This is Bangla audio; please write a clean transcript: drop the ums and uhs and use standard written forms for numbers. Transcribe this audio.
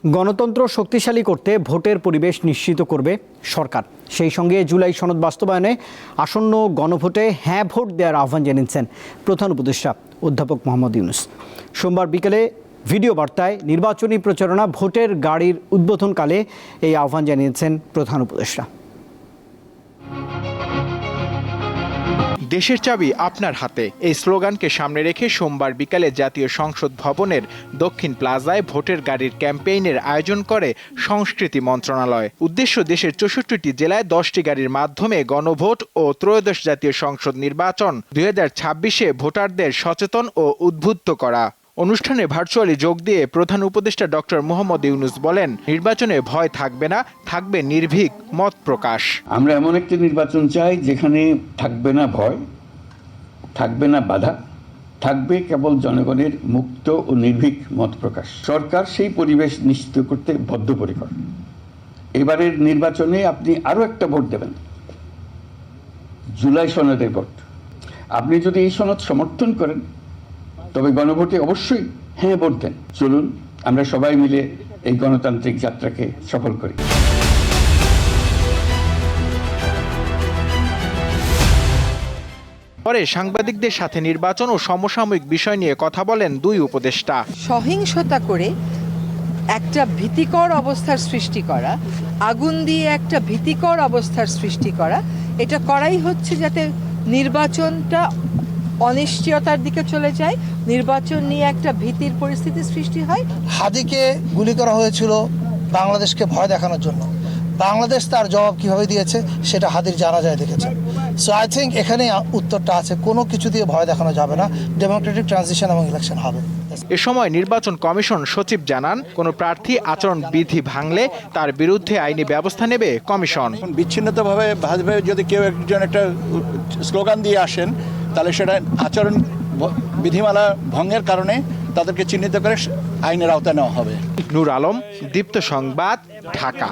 গণতন্ত্র শক্তিশালী করতে ভোটের পরিবেশ নিশ্চিত করবে সরকার। সেই সঙ্গে জুলাই সনদ বাস্তবায়নে আসন্ন গণভোটে হ্যাঁ ভোট দেওয়ার আহ্বান জানিয়েছেন প্রধান উপদেষ্টা অধ্যাপক মোহাম্মদ ইউনূস। সোমবার বিকেলে ভিডিও বার্তায় নির্বাচনী প্রচারণা ভোটের গাড়ির উদ্বোধনকালে এই আহ্বান জানিয়েছেন প্রধান উপদেষ্টা। দেশের চাবি আপনার হাতে, এই স্লোগানকে সামনে রেখে সোমবার বিকালে জাতীয় সংসদ ভবনের দক্ষিণ প্লাজায় ভোটের গাড়ির ক্যাম্পেইনের আয়োজন করে সংস্কৃতি মন্ত্রণালয়। উদ্দেশ্য দেশের ৬৪টি জেলায় ১০টি গাড়ির মাধ্যমে গণভোট ও ত্রয়োদশ জাতীয় সংসদ নির্বাচন ২০২৬-এ ভোটারদের সচেতন ও উদ্বুদ্ধ করা। অনুষ্ঠানে ভার্চুয়ালি যোগ দিয়ে প্রধান উপদেষ্টা ডক্টর মোহাম্মদ ইউনূস বলেন, নির্বাচনে ভয় থাকবে না, থাকবে নির্ভীক মত প্রকাশ। আমরা এমন একটি নির্বাচন চাই যেখানে থাকবে না ভয়, থাকবে না বাধা, থাকবে কেবল জনগণের মুক্ত ও নির্ভীক মত প্রকাশ। সরকার সেই পরিবেশ নিশ্চিত করতে বদ্ধপরিকর। এবারের নির্বাচনে আপনি আরও একটা ভোট দেবেন, জুলাই সনদের ভোট। আপনি যদি এই সনদ সমর্থন করেন তবে গণভোটে অবশ্যই হ্যাঁ ভোট দেন। চলুন আমরা সবাই মিলে এই গণতান্ত্রিক যাত্রাকে সফল করি। পরে সাংবাদিকদের সাথে নির্বাচন ও সমসাময়িক বিষয় নিয়ে কথা বলেন দুই উপদেষ্টা। সহিংসতা করে একটা ভীতিকর অবস্থার সৃষ্টি করা, আগুন দিয়ে একটা ভীতিকর অবস্থার সৃষ্টি করা, এটা করাই হচ্ছে যাতে নির্বাচনটা অনিশ্চয়তার দিকে চলে যায়, নির্বাচন নিয়ে একটা ভীতির পরিস্থিতি সৃষ্টি হয়। হাদিকে গুলি করা হয়েছিল বাংলাদেশকে ভয় দেখানোর জন্য। বাংলাদেশ তার জবাব কিভাবে দিয়েছে সেটা হাদির জানা যায় দেখেছে। সো আই থিঙ্ক এখানে উত্তরটা আছে, কোনো কিছু দিয়ে ভয় দেখানো যাবে না, ডেমোক্রেটিক ট্রানজিশন এবং ইলেকশন হবে। এ সময় নির্বাচন কমিশন সচিব জানান, কোনো প্রার্থী আচরণ বিধি ভাঙলে তার বিরুদ্ধে আইনি ব্যবস্থা নেবে কমিশন। বিচ্ছিন্নতাভাবে যদি কেউ একজন একটা স্লোগান দিয়ে আসেন, তাহলে সেটা আচরণ বিধিমালা ভঙ্গের কারণে তাদেরকে চিহ্নিত করে আইনের আওতায় নেওয়া হবে। নূর আলম, দীপ্ত সংবাদ, ঢাকা।